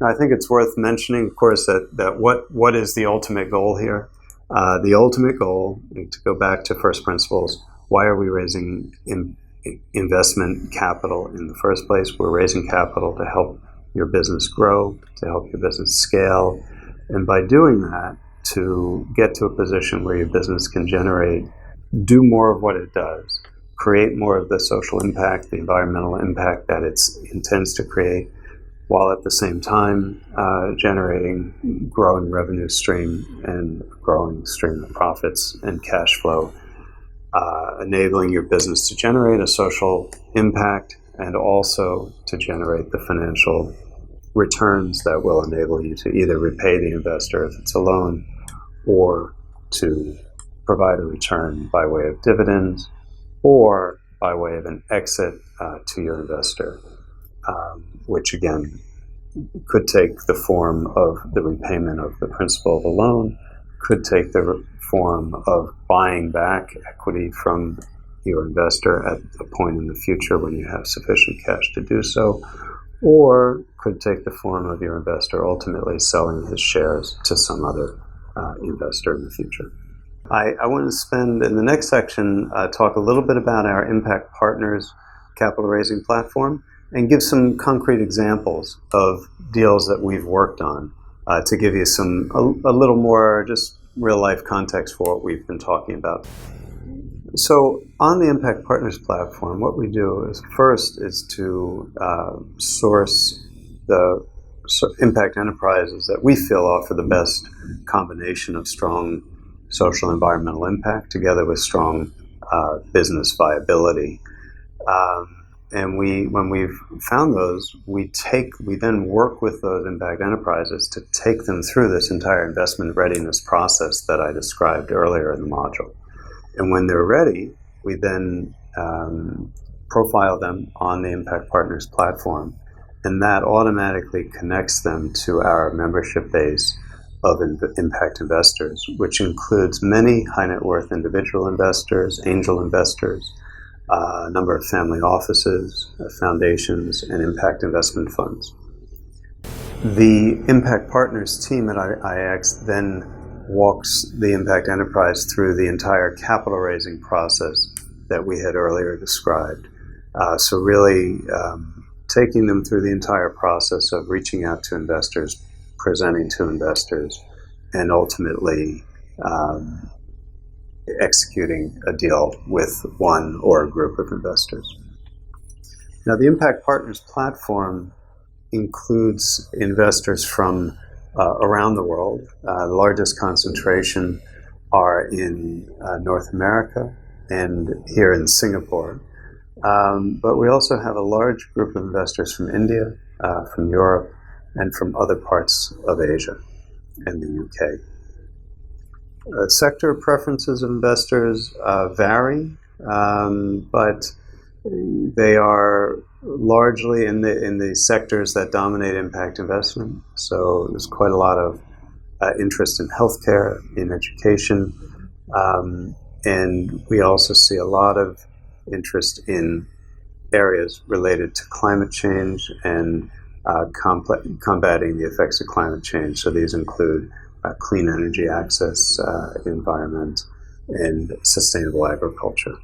I think it's worth mentioning, of course, that what is the ultimate goal here? The ultimate goal, to go back to first principles, why are we raising investment capital in the first place? We're raising capital to help your business grow, to help your business scale, and by doing that, to get to a position where your business can do more of what it does, create more of the social impact, the environmental impact that it intends to create, while at the same time generating growing revenue stream and growing stream of profits and cash flow, enabling your business to generate a social impact and also to generate the financial returns that will enable you to either repay the investor if it's a loan or to provide a return by way of dividends or by way of an exit to your investor, which again could take the form of the repayment of the principal of the loan, could take the form of buying back equity from your investor at a point in the future when you have sufficient cash to do so, or could take the form of your investor ultimately selling his shares to some other investor in the future. I want to spend, in the next section, talk a little bit about our Impact Partners capital raising platform and give some concrete examples of deals that we've worked on to give you a little more just real-life context for what we've been talking about. So on the Impact Partners platform, what we do is first is to source the impact enterprises that we feel offer the best combination of strong social environmental impact together with strong business viability. And when we've found those, we then work with those impact enterprises to take them through this entire investment readiness process that I described earlier in the module. And when they're ready, we then profile them on the Impact Partners platform, and that automatically connects them to our membership base of impact investors, which includes many high net worth individual investors, angel investors, a number of family offices, foundations, and impact investment funds. The Impact Partners team at IIX then walks the impact enterprise through the entire capital raising process that we had earlier described. So really taking them through the entire process of reaching out to investors, presenting to investors, and ultimately executing a deal with one or a group of investors. Now, the Impact Partners platform includes investors from around the world. The largest concentration are in North America and here in Singapore. But we also have a large group of investors from India, from Europe, and from other parts of Asia and the UK. Sector preferences of investors vary, but they are largely in the sectors that dominate impact investment. So there's quite a lot of interest in healthcare, in education, and we also see a lot of interest in areas related to climate change and combating the effects of climate change. So these include clean energy access, environment, and sustainable agriculture.